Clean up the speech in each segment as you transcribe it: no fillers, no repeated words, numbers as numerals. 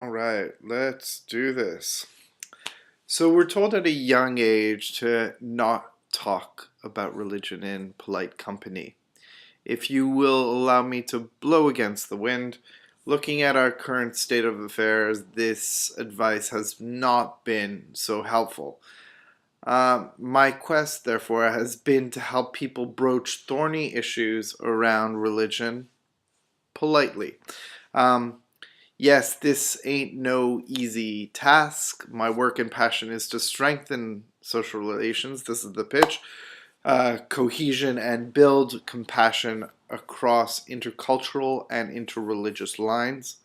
All right, let's do this. So, we're told at a young age to not talk about religion in polite company. If you will allow me to blow against the wind, looking at our current state of affairs, this advice has not been so helpful. My quest, therefore, has been to help people broach thorny issues around religion politely. Um, Yes, this ain't no easy task. My work and passion is to strengthen social relations. This is the pitch. Cohesion and build compassion across intercultural and interreligious lines.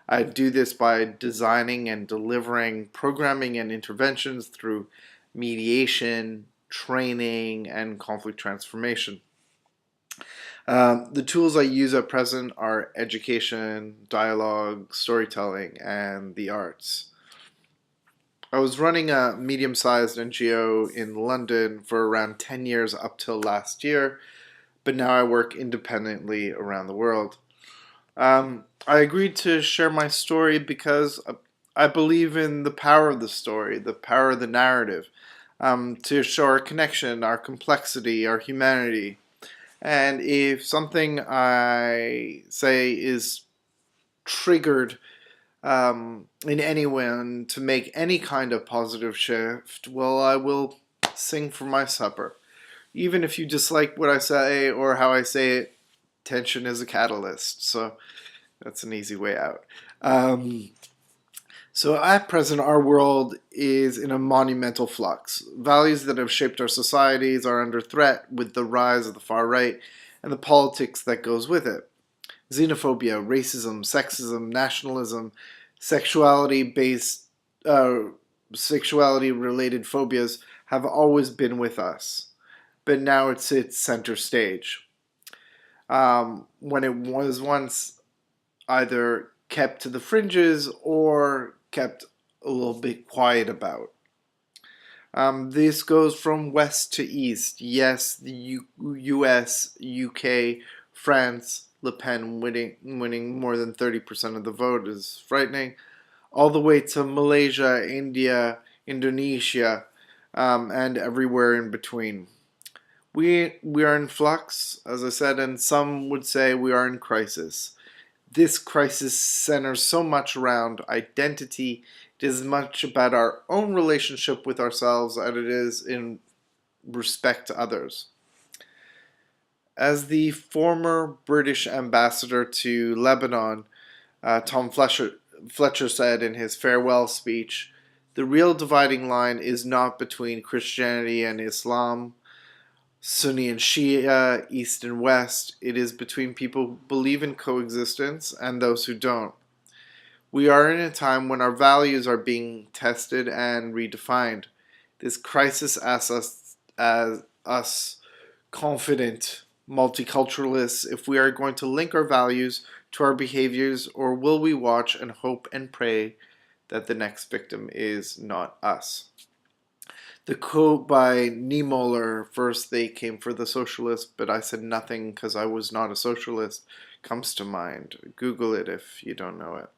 I do this by designing and delivering programming and interventions through mediation, training, and conflict transformation. The tools I use at present are education, dialogue, storytelling, and the arts. I was running a medium sized NGO in London for around 10 years up till last year, but now I work independently around the world. I agreed to share my story because I believe in the power of the story, the power of the narrative, to show our connection, our complexity, our humanity. And if something I say is triggered in anyone to make any kind of positive shift, well, I will sing for my supper. Even if you dislike what I say or how I say it, tension is a catalyst. So that's an easy way out. Um, so at present, our world is in a monumental flux. Values that have shaped our societies are under threat with the rise of the far right and the politics that goes with it. Xenophobia, racism, sexism, nationalism, sexuality-based, uh, sexuality-related phobias have always been with us, but now it sits center stage. When it was once either kept to the fringes or kept a little bit quiet about. This goes from west to east. Yes, the US, UK, France, Le Pen winning more than 30% of the vote is frightening, all the way to Malaysia, India, Indonesia, and everywhere in between. We are in flux, as I said, and some would say we are in crisis. This crisis centers so much around identity. It is much about our own relationship with ourselves as it is in respect to others. As the former British ambassador to Lebanon, Tom Fletcher said in his farewell speech, the real dividing line is not between Christianity and Islam, Sunni and Shia, East and West. It is between people who believe in coexistence and those who don't. We are in a time when our values are being tested and redefined. This crisis asks us, as us confident multiculturalists, if we are going to link our values to our behaviors, or will we watch and hope and pray that the next victim is not us? The quote by Niemöller, first they came for the socialists, but I said nothing because I was not a socialist, comes to mind. Google it if you don't know it.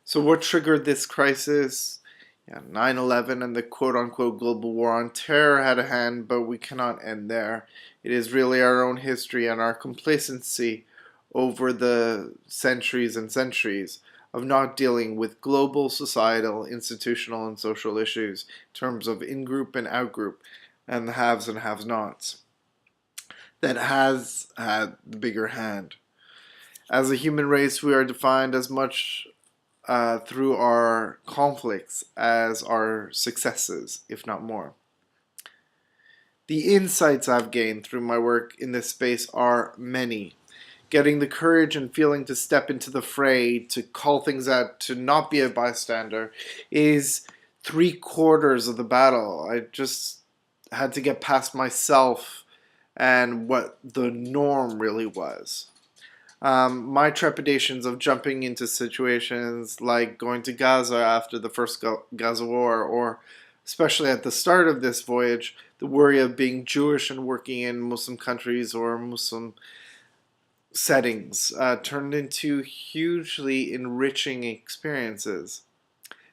So what triggered this crisis? 9/11 and the quote-unquote global war on terror had a hand, but we cannot end there. It is really our own history and our complacency over the centuries and centuries of not dealing with global, societal, institutional, and social issues in terms of in-group and out-group, and the haves and have-nots. That has had the bigger hand. As a human race, we are defined as much through our conflicts as our successes, if not more. The insights I've gained through my work in this space are many. Getting the courage and feeling to step into the fray, to call things out, to not be a bystander, is 3/4 of the battle. I just had to get past myself and what the norm really was. My trepidations of jumping into situations like going to Gaza after the first Gaza war, or especially at the start of this voyage, the worry of being Jewish and working in Muslim countries or Muslim settings turned into hugely enriching experiences.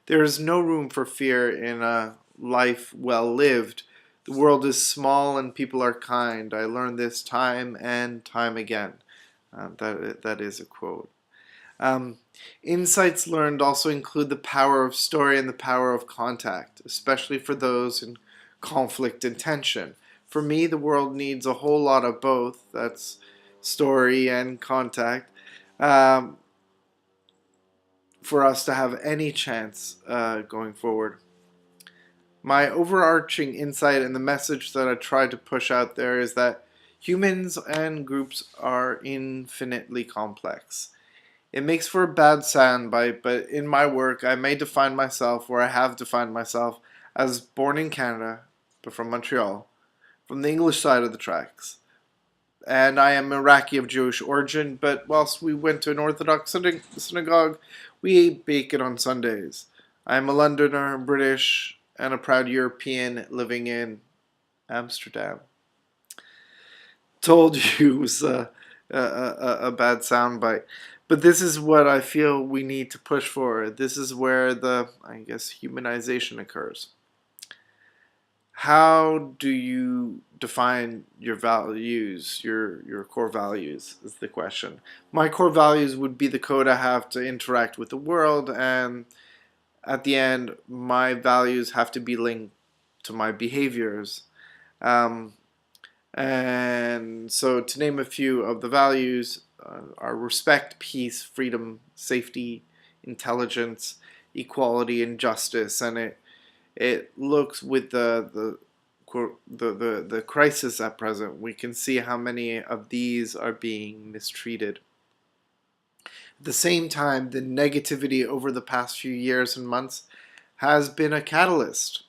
There is no room for fear in a life well lived. The world is small and people are kind. I learned this time and time again. That is a quote. Um, Insights learned also include the power of story and the power of contact, especially for those in conflict and tension. For me, the world needs a whole lot of both. That's story and contact. Um, for us to have any chance going forward. My overarching insight and the message that I try to push out there is that humans and groups are infinitely complex. It makes for a bad soundbite, but in my work, I may define myself, or I have defined myself, as born in Canada, but from Montreal, from the English side of the tracks. And I am Iraqi of Jewish origin, but whilst we went to an Orthodox synagogue, we ate bacon on Sundays. I am a Londoner, British, and a proud European living in Amsterdam. Told you it was a bad soundbite. But this is what I feel we need to push for. This is where the, I guess, humanization occurs. How do you define your values, your core values, is the question. My core values would be the code I have to interact with the world, and at the end, my values have to be linked to my behaviors. Um, and so, to name a few of the values, are respect, peace, freedom, safety, intelligence, equality, and justice. And it looks with the crisis at present, we can see how many of these are being mistreated. At the same time, the negativity over the past few years and months has been a catalyst.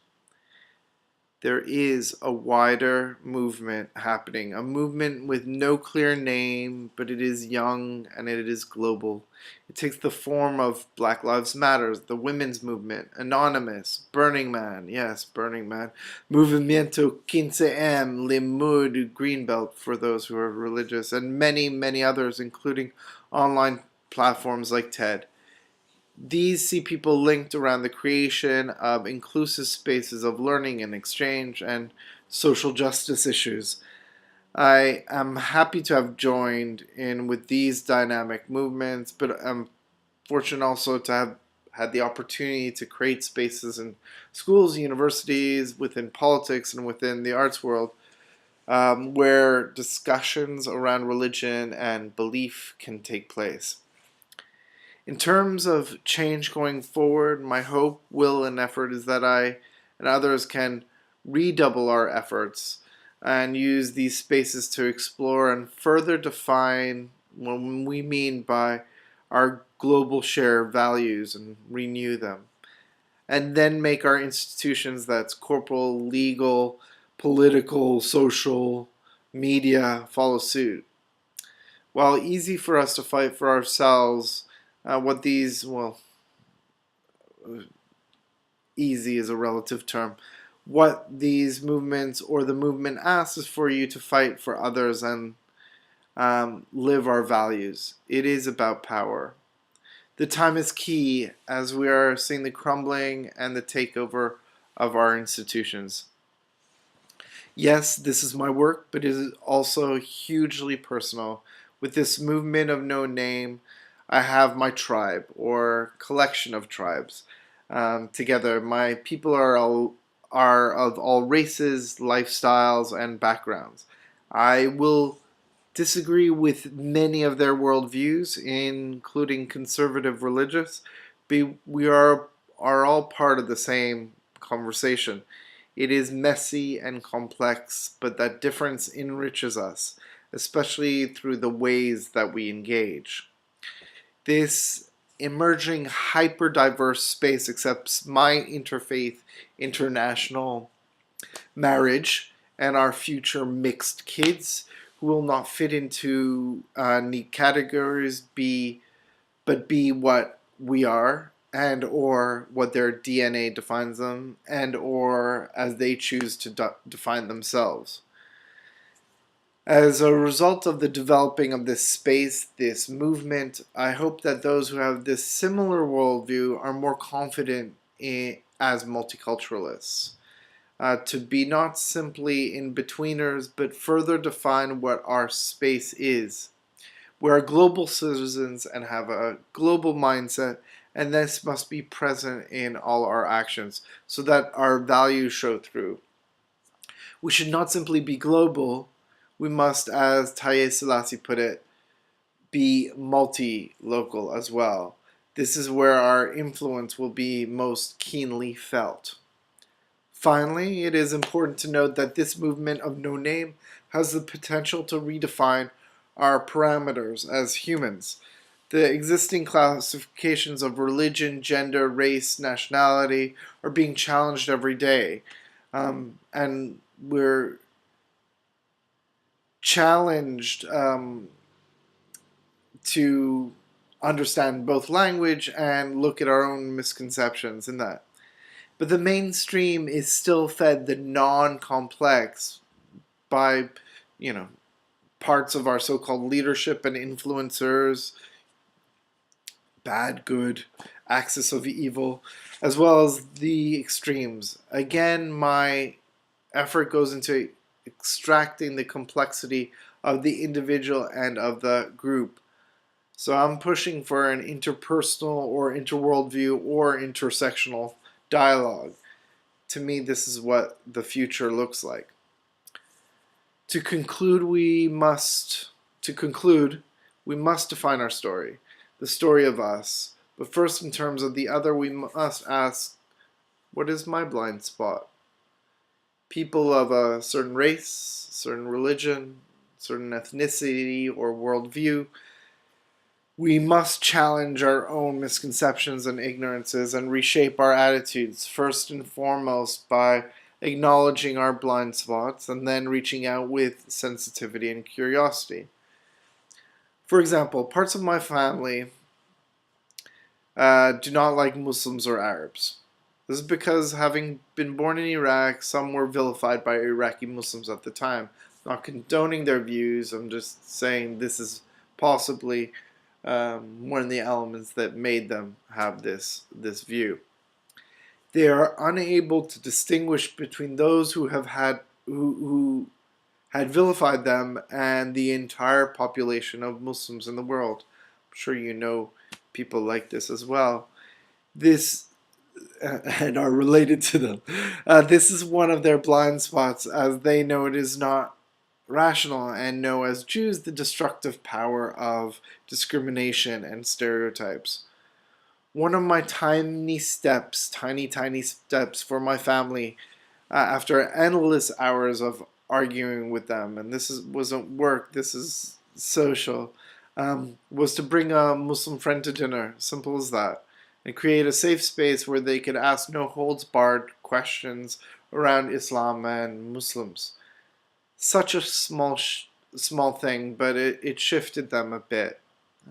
There is a wider movement happening, a movement with no clear name, but it is young and it is global. It takes the form of Black Lives Matter, the women's movement, Anonymous, Burning Man, yes, Burning Man, Movimiento 15M, Limud, Greenbelt for those who are religious, and many, many others, including online platforms like TED. These see people linked around the creation of inclusive spaces of learning and exchange and social justice issues. I am happy to have joined in with these dynamic movements, but I'm fortunate also to have had the opportunity to create spaces in schools, universities, within politics, and within the arts world where discussions around religion and belief can take place. In terms of change going forward, my hope, will, and effort is that I and others can redouble our efforts and use these spaces to explore and further define what we mean by our global shared values and renew them. And then make our institutions, that's corporal, legal, political, social, media, follow suit. While easy for us to fight for ourselves, what these, well, easy is a relative term. What these movements or the movement asks is for you to fight for others and live our values. It is about power. The time is key as we are seeing the crumbling and the takeover of our institutions. Yes, this is my work, but it is also hugely personal. With this movement of no name, I have my tribe or collection of tribes together. My people are of all races, lifestyles, and backgrounds. I will disagree with many of their worldviews, including conservative religious, but we are all part of the same conversation. It is messy and complex, but that difference enriches us, especially through the ways that we engage. This emerging hyper-diverse space accepts my interfaith, international marriage and our future mixed kids who will not fit into neat categories, but be what we are and or what their DNA defines them and or as they choose to define themselves. As a result of the developing of this space, this movement, I hope that those who have this similar worldview are more confident as multiculturalists. To be not simply in-betweeners, but further define what our space is. We are global citizens and have a global mindset, and this must be present in all our actions so that our values show through. We should not simply be global, we must, as Haile Selassie put it, be multi-local as well. This is where our influence will be most keenly felt. Finally, it is important to note that this movement of no name has the potential to redefine our parameters as humans. The existing classifications of religion, gender, race, nationality are being challenged every day. And we're challenged to understand both language and look at our own misconceptions in that. But the mainstream is still fed the non-complex by, parts of our so-called leadership and influencers, bad, good, axis of evil, as well as the extremes. Again, my effort goes into extracting the complexity of the individual and of the group. So I'm pushing for an interpersonal or interworldview or intersectional dialogue. To me, this is what the future looks like. To conclude, we must define our story, the story of us. But first, in terms of the other, we must ask, what is my blind spot? People of a certain race, certain religion, certain ethnicity or worldview, we must challenge our own misconceptions and ignorances and reshape our attitudes, first and foremost by acknowledging our blind spots and then reaching out with sensitivity and curiosity. For example, parts of my family do not like Muslims or Arabs. This is because, having been born in Iraq, some were vilified by Iraqi Muslims at the time. I'm not condoning their views, I'm just saying this is possibly one of the elements that made them have this view. They are unable to distinguish between those who had vilified them and the entire population of Muslims in the world. I'm sure you know people like this as well. And are related to them. This is one of their blind spots, as they know it is not rational and know as Jews the destructive power of discrimination and stereotypes. One of my tiny steps for my family after endless hours of arguing with them, and wasn't work, this is social, was to bring a Muslim friend to dinner, simple as that, and create a safe space where they could ask no holds barred questions around Islam and Muslims. Such a small thing, but it shifted them a bit.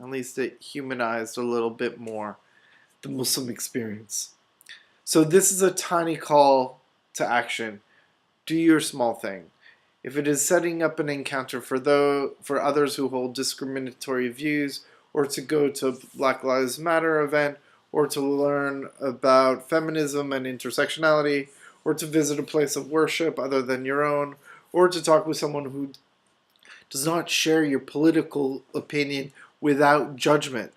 At least it humanized a little bit more the Muslim experience. So this is a tiny call to action. Do your small thing. If it is setting up an encounter for others who hold discriminatory views, or to go to a Black Lives Matter event, or to learn about feminism and intersectionality, or to visit a place of worship other than your own, or to talk with someone who does not share your political opinion without judgment.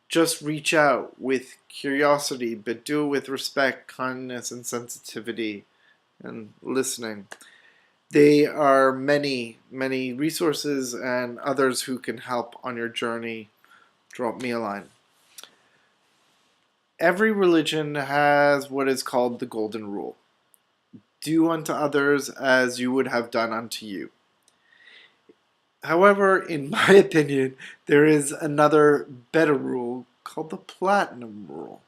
Just reach out with curiosity, but do it with respect, kindness, and sensitivity, and listening. There are many, many resources and others who can help on your journey. Drop me a line. Every religion has what is called the golden rule. Do unto others as you would have done unto you. However, in my opinion, there is another better rule called the platinum rule,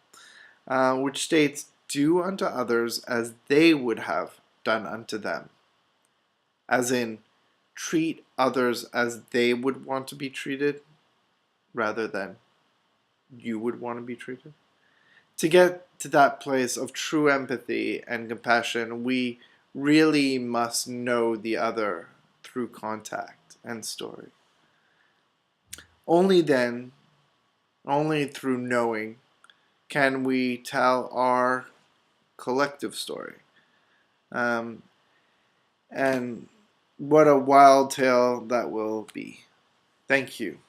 which states, do unto others as they would have done unto them. As in, treat others as they would want to be treated, rather than you would want to be treated. To get to that place of true empathy and compassion, we really must know the other. through contact and story. Only then, only through knowing, can we tell our collective story. And what a wild tale that will be. Thank you.